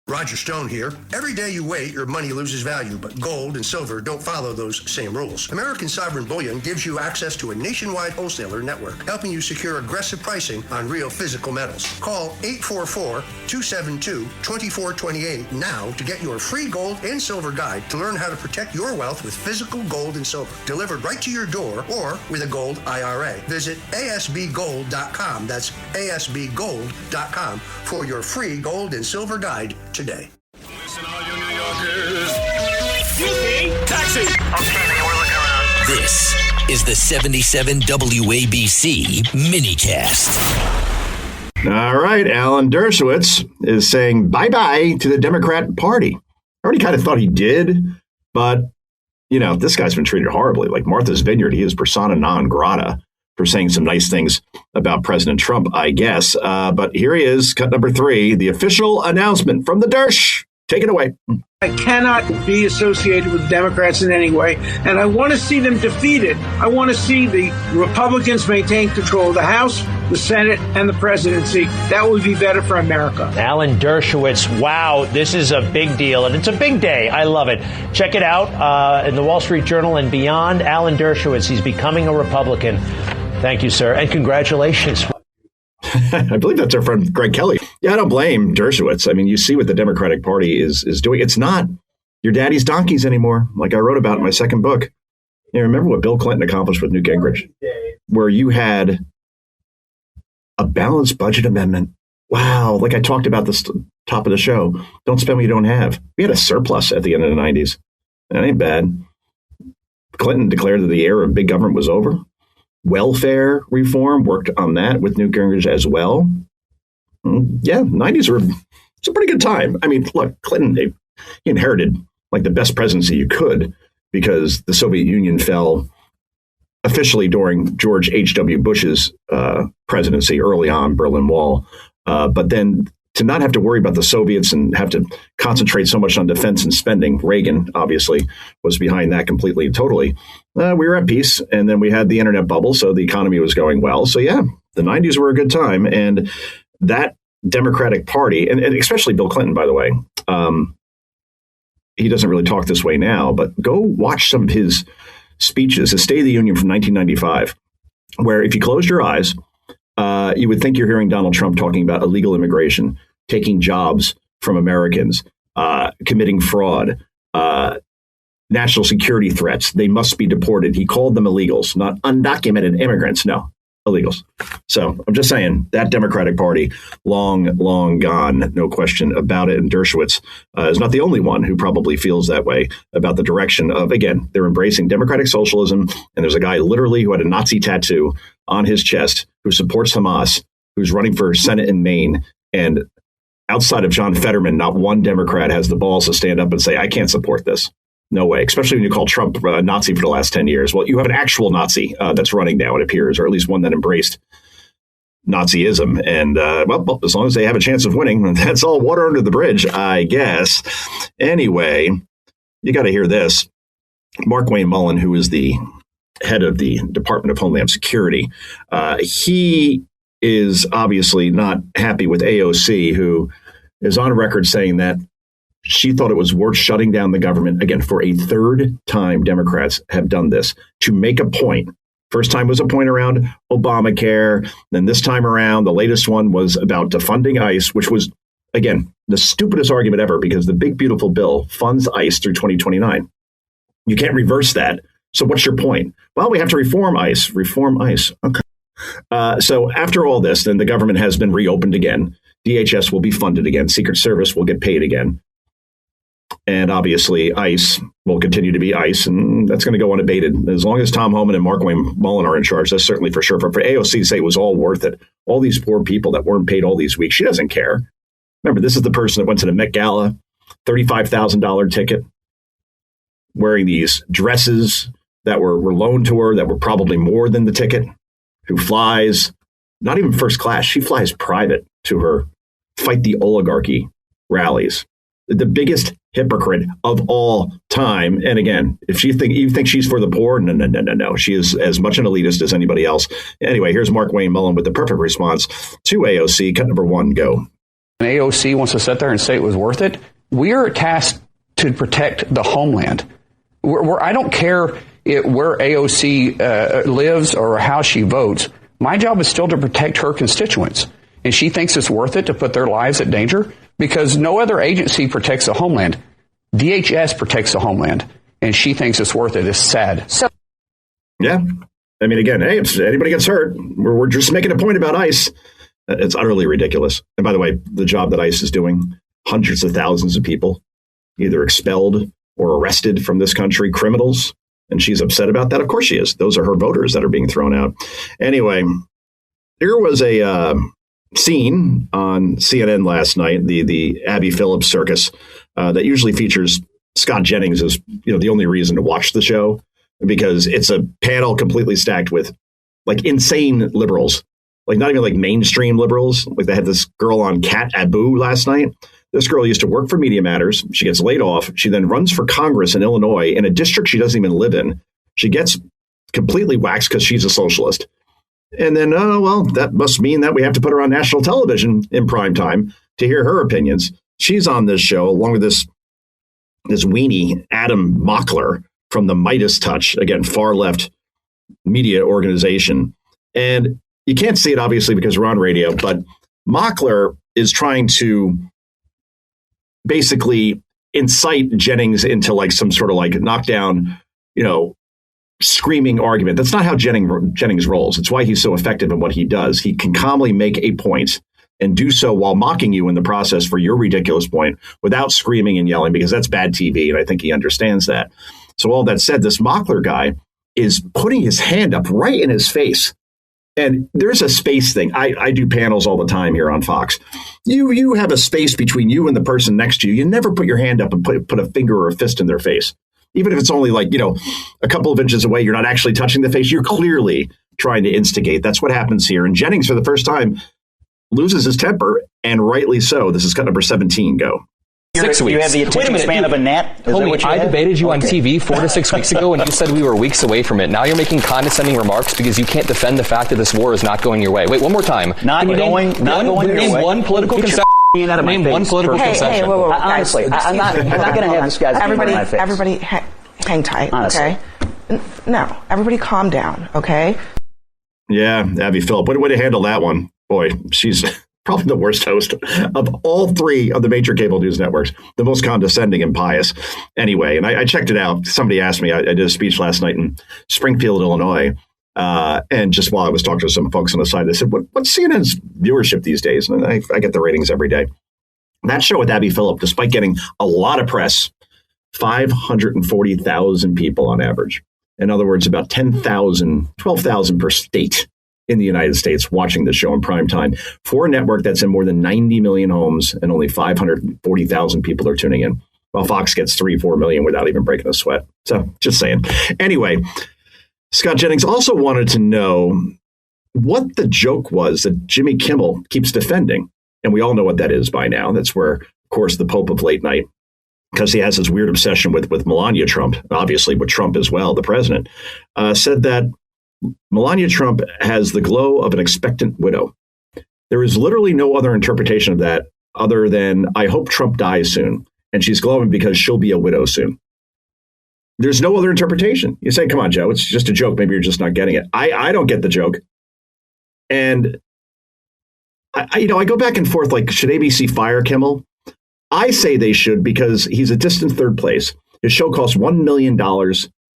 Roger Stone here. Every day you wait, your money loses value, but gold and silver don't follow those same rules. American Sovereign Bullion gives you access to a nationwide wholesaler network, helping you secure aggressive pricing on real physical metals. Call 844-272-2428 now to get your free gold and silver guide to learn how to protect your wealth with physical gold and silver, delivered right to your door or with a gold IRA. Visit asbgold.com. That's asbgold.com for your free gold and silver guide today. Listen, all you New Yorkers. Excuse me. Taxi. Okay, we're looking around. This is the 77 WABC minicast. All right, Alan Dershowitz is saying bye-bye to the Democrat Party. I already kind of thought he did, but, you know, this guy's been treated horribly. Like Martha's Vineyard, he is persona non grata for saying some nice things about President Trump, I guess. But here he is, cut number 3, the official announcement from the Dersh. Take it away. I cannot be associated with Democrats in any way, and I want to see them defeated. I want to see the Republicans maintain control of the House, the Senate, and the presidency. That would be better for America. Alan Dershowitz, wow, this is a big deal, and it's a big day. I love it. Check it out in the Wall Street Journal and beyond. Alan Dershowitz, he's becoming a Republican. Thank you, sir, and congratulations. I believe that's our friend Greg Kelly. Yeah, I don't blame Dershowitz. I mean, you see what the Democratic Party is doing. It's not your daddy's donkeys anymore, like I wrote about in my second book. You remember what Bill Clinton accomplished with Newt Gingrich, where you had a balanced budget amendment. Wow, like I talked about this top of the show. Don't spend what you don't have. We had a surplus at the end of the 90s. That ain't bad. Clinton declared that the era of big government was over. Welfare reform, worked on that with Newt Gingrich as well. Yeah, 90s it's a pretty good time. I mean, look, Clinton, he inherited like the best presidency you could because the Soviet Union fell officially during George H.W. Bush's presidency early on, Berlin Wall. But then to not have to worry about the Soviets and have to concentrate so much on defense and spending, Reagan obviously was behind that completely and totally. We were at peace, and then we had the internet bubble, so the economy was going well. So yeah, the 90s were a good time, and that Democratic Party, and especially Bill Clinton, by the way, he doesn't really talk this way now, but go watch some of his speeches, his State of the Union from 1995, where if you closed your eyes, you would think you're hearing Donald Trump talking about illegal immigration, taking jobs from Americans, committing fraud, national security threats. They must be deported. He called them illegals, not undocumented immigrants. No, illegals. So I'm just saying that Democratic Party, long, long gone, no question about it. And Dershowitz is not the only one who probably feels that way about the direction of, again, they're embracing democratic socialism. And there's a guy literally who had a Nazi tattoo on his chest who supports Hamas, who's running for Senate in Maine. And outside of John Fetterman, not one Democrat has the balls to stand up and say, I can't support this. No way, especially when you call Trump a Nazi for the last 10 years. Well, you have an actual Nazi that's running now, it appears, or at least one that embraced Nazism. And, well, as long as they have a chance of winning, that's all water under the bridge, I guess. Anyway, you got to hear this. Mark Wayne Mullen, who is the head of the Department of Homeland Security, he is obviously not happy with AOC, who is on record saying that she thought it was worth shutting down the government, again, for a third time Democrats have done this, to make a point. First time was a point around Obamacare. Then this time around, the latest one was about defunding ICE, which was, again, the stupidest argument ever because the big, beautiful bill funds ICE through 2029. You can't reverse that. So what's your point? Well, we have to reform ICE. Reform ICE. Okay. So after all this, then the government has been reopened again. DHS will be funded again. Secret Service will get paid again. And obviously, ICE will continue to be ICE, and that's going to go unabated. As long as Tom Homan and Mark Wayne Mullen are in charge, that's certainly for sure. But for AOC to say it was all worth it, all these poor people that weren't paid all these weeks, she doesn't care. Remember, this is the person that went to the Met Gala, $35,000 ticket, wearing these dresses that were loaned to her that were probably more than the ticket, who flies, not even first class, she flies private to her Fight the Oligarchy rallies. The biggest hypocrite of all time. And again, if you think she's for the poor, no. She is as much an elitist as anybody else. Anyway, here's Mark Wayne Mullen with the perfect response to AOC. Cut number 1, go. AOC wants to sit there and say it was worth it. We are tasked to protect the homeland. I don't care where AOC lives or how she votes. My job is still to protect her constituents. And she thinks it's worth it to put their lives at danger because no other agency protects the homeland. DHS protects the homeland. And she thinks it's worth it. It's sad. Yeah. I mean, again, hey, if anybody gets hurt, we're just making a point about ICE. It's utterly ridiculous. And by the way, the job that ICE is doing, hundreds of thousands of people either expelled or arrested from this country, criminals. And she's upset about that. Of course she is. Those are her voters that are being thrown out. Anyway, there was a scene on CNN last night, the Abby Phillips circus, that usually features Scott Jennings as the only reason to watch the show, because it's a panel completely stacked with like insane liberals, like not even like mainstream liberals. Like they had this girl on Kat Abu last night. This girl used to work for Media Matters. She gets laid off. She then runs for Congress in Illinois in a district she doesn't even live in. She gets completely waxed because she's a socialist. And then, that must mean that we have to put her on national television in prime time to hear her opinions. She's on this show along with this weenie, Adam Mockler from the Midas Touch, again, far left media organization. And you can't see it, obviously, because we're on radio, but Mockler is trying to basically incite Jennings into like some sort of like knockdown, screaming argument. That's not how Jennings rolls. It's why he's so effective in what he does. He can calmly make a point and do so while mocking you in the process for your ridiculous point without screaming and yelling, because that's bad TV. And I think he understands that. So all that said, this Mockler guy is putting his hand up right in his face. And there's a space thing. I do panels all the time here on Fox. You have a space between you and the person next to you. You never put your hand up and put a finger or a fist in their face. Even if it's only like, a couple of inches away, you're not actually touching the face. You're clearly trying to instigate. That's what happens here. And Jennings, for the first time, loses his temper, and rightly so. This is cut number 17. Go. 6 weeks. You have the attention span of a gnat? Homie, I debated you on TV 4 to 6 weeks ago, and you said we were weeks away from it. Now you're making condescending remarks because you can't defend the fact that this war is not going your way. Wait, one more time. Not going your way. Name one political concession. Name one political concession. Hey, whoa. Honestly, I'm not going to have this guy's Everybody, hang tight, honestly. Okay? No, everybody calm down, okay? Yeah, Abby Phillip. What a way to handle that one. Boy, she's probably the worst host of all three of the major cable news networks, the most condescending and pious. Anyway, and I checked it out. Somebody asked me, I did a speech last night in Springfield, Illinois. And just while I was talking to some folks on the side, they said, what's CNN's viewership these days? And I get the ratings every day. That show with Abby Phillip, despite getting a lot of press, 540,000 people on average. In other words, about 10,000, 12,000 per state in the United States watching the show in prime time for a network that's in more than 90 million homes, and only 540,000 people are tuning in, while Fox gets 3-4 million without even breaking a sweat. So just saying. Anyway, Scott Jennings also wanted to know what the joke was that Jimmy Kimmel keeps defending. And we all know what that is by now. That's where, of course, the Pope of late night, because he has this weird obsession with Melania Trump, obviously with Trump as well, the president, said that Melania Trump has the glow of an expectant widow. There is literally no other interpretation of that other than, I hope Trump dies soon, and she's glowing because she'll be a widow soon. There's no other interpretation. You say, come on, Joe, it's just a joke. Maybe you're just not getting it. I don't get the joke. And I go back and forth, like, should ABC fire Kimmel? I say they should, because he's a distant third place. His show costs $1 million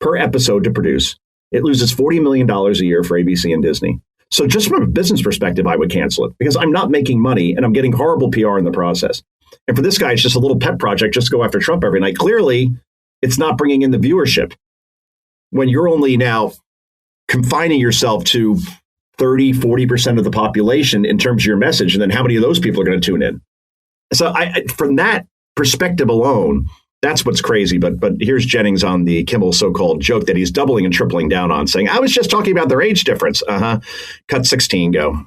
per episode to produce. It loses $40 million a year for ABC and Disney. So just from a business perspective, I would cancel it, because I'm not making money and I'm getting horrible PR in the process. And for this guy, it's just a little pet project, just to go after Trump every night. Clearly, it's not bringing in the viewership when you're only now confining yourself to 30, 40% of the population in terms of your message. And then how many of those people are going to tune in? So from that perspective alone, that's what's crazy. But here's Jennings on the Kimmel so-called joke that he's doubling and tripling down on, saying, I was just talking about their age difference. Cut 16, go.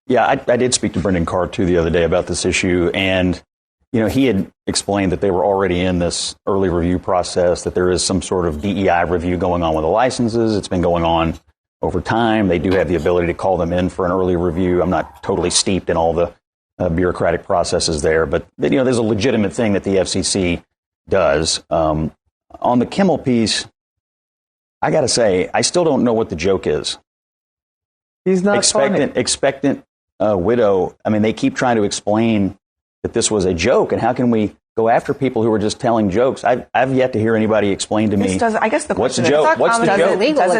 Yeah, I did speak to Brendan Carr, too, the other day about this issue. And, he had explained that they were already in this early review process, that there is some sort of DEI review going on with the licenses. It's been going on over time. They do have the ability to call them in for an early review. I'm not totally steeped in all the bureaucratic processes there. But, there's a legitimate thing that the FCC does. On the Kimmel piece, I got to say, I still don't know what the joke is. He's not expectant widow. I mean, they keep trying to explain that this was a joke, and how can we go after people who are just telling jokes? I've yet to hear anybody explain to me. I guess the what's question the joke? What's the joke? Does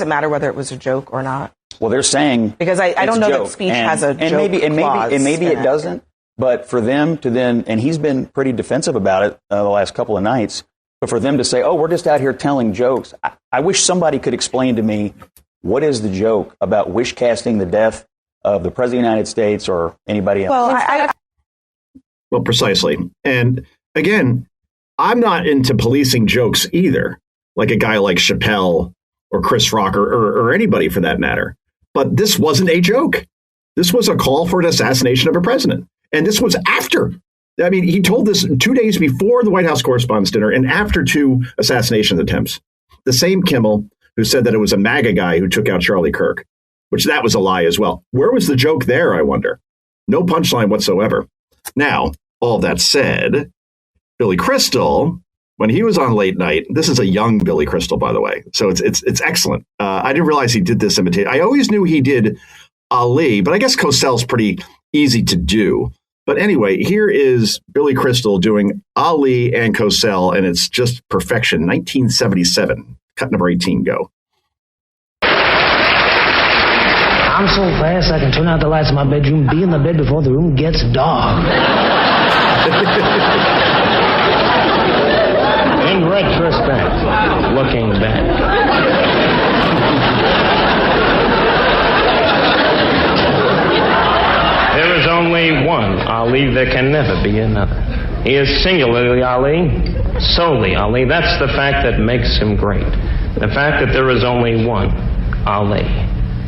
it matter whether it was a joke or not? Well, they're saying because I don't know that speech has a joke clause maybe it doesn't. But for them to then, and he's been pretty defensive about it the last couple of nights. But for them to say, "Oh, we're just out here telling jokes," I wish somebody could explain to me what is the joke about wish casting the death of the President of the United States or anybody else. Well, Well, precisely. And again, I'm not into policing jokes either, like a guy like Chappelle or Chris Rock or anybody for that matter. But this wasn't a joke. This was a call for an assassination of a president. And this was after. I mean, he told this 2 days before the White House Correspondents' Dinner and after 2 assassination attempts. The same Kimmel who said that it was a MAGA guy who took out Charlie Kirk, which that was a lie as well. Where was the joke there, I wonder? No punchline whatsoever. Now, all that said, Billy Crystal, when he was on late night, this is a young Billy Crystal, by the way, so it's excellent. I didn't realize he did this imitation. I always knew he did Ali, but I guess Cosell's pretty easy to do. But anyway, here is Billy Crystal doing Ali and Cosell, and it's just perfection. 1977. Cut number 18, go. I'm so fast I can turn out the lights in my bedroom, be in the bed before the room gets dark. In retrospect, looking back. There is only one Ali. There can never be another. He is singularly Ali, solely Ali. That's the fact that makes him great. The fact that there is only one Ali.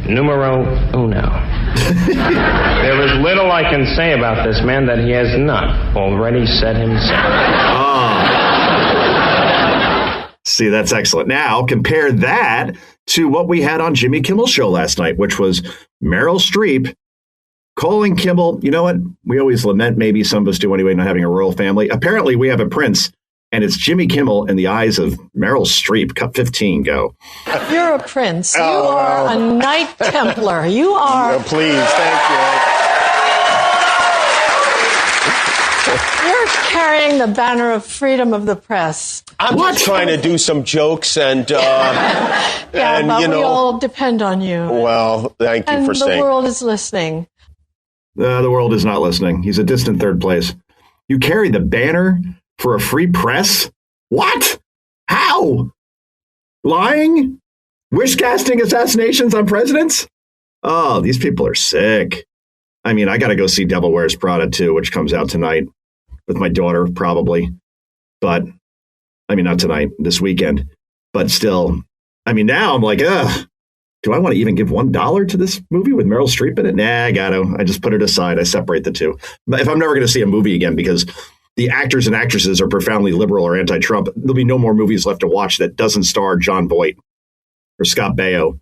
Numero uno. There is little I can say about this man that he has not already said himself. See, that's excellent. Now, compare that to what we had on Jimmy Kimmel's show last night, which was Meryl Streep calling Kimmel. You know what? We always lament, maybe some of us do anyway, not having a royal family. Apparently, we have a prince, and it's Jimmy Kimmel in the eyes of Meryl Streep. Cut 15, go. You're a prince. You are a Knight Templar. You are. Oh, please, thank you. You're carrying the banner of freedom of the press. I'm just trying to do some jokes and yeah, and but you know, we all depend on you. Well, thank you for saying. And the world is listening. The world is not listening. He's a distant third place. You carry the banner for a free press? What? How? Lying? Wish casting assassinations on presidents? Oh, these people are sick. I mean, I got to go see Devil Wears Prada 2, which comes out tonight with my daughter, probably. But, I mean, not tonight, this weekend. But still, I mean, now I'm like, ugh. Do I want to even give $1 to this movie with Meryl Streep in it? Nah, I got to. I just put it aside. I separate the two. But if I'm never going to see a movie again because the actors and actresses are profoundly liberal or anti-Trump, there'll be no more movies left to watch that doesn't star Jon Voight or Scott Baio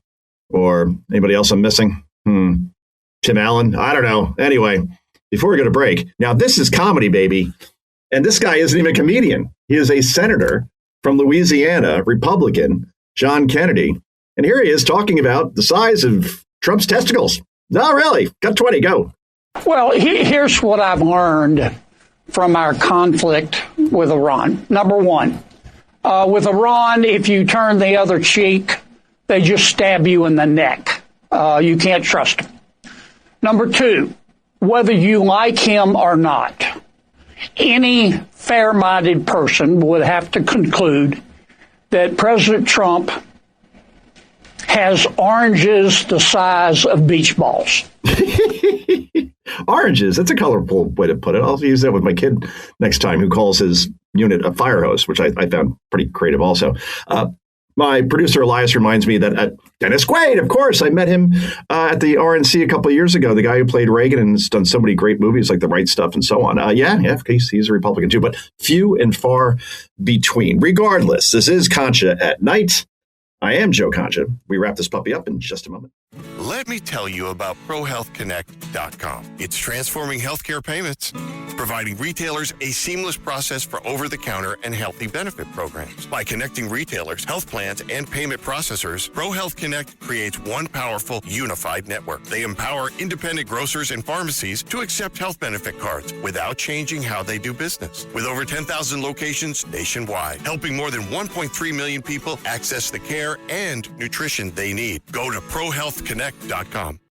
or anybody else I'm missing. Tim Allen? I don't know. Anyway, before we go to break, now this is comedy, baby. And this guy isn't even a comedian. He is a senator from Louisiana, Republican, John Kennedy. And here he is talking about the size of Trump's testicles. No, really. Cut 20, go. Well, here's what I've learned from our conflict with Iran. Number one, with Iran, if you turn the other cheek, they just stab you in the neck. You can't trust them. Number two, whether you like him or not, any fair-minded person would have to conclude that President Trump has oranges the size of beach balls. Oranges. That's a colorful way to put it. I'll use that with my kid next time who calls his unit a fire hose, which I found pretty creative also. My producer, Elias, reminds me that Dennis Quaid, of course, I met him at the RNC a couple of years ago, the guy who played Reagan and has done so many great movies like The Right Stuff and so on. He's a Republican too, but few and far between. Regardless, this is Concha at Night. I am Joe Concha. We wrap this puppy up in just a moment. Let me tell you about ProHealthConnect.com. It's transforming healthcare payments, providing retailers a seamless process for over-the-counter and healthy benefit programs. By connecting retailers, health plans, and payment processors, ProHealth Connect creates one powerful, unified network. They empower independent grocers and pharmacies to accept health benefit cards without changing how they do business. With over 10,000 locations nationwide, helping more than 1.3 million people access the care and nutrition they need. Go to ProHealthConnect.com.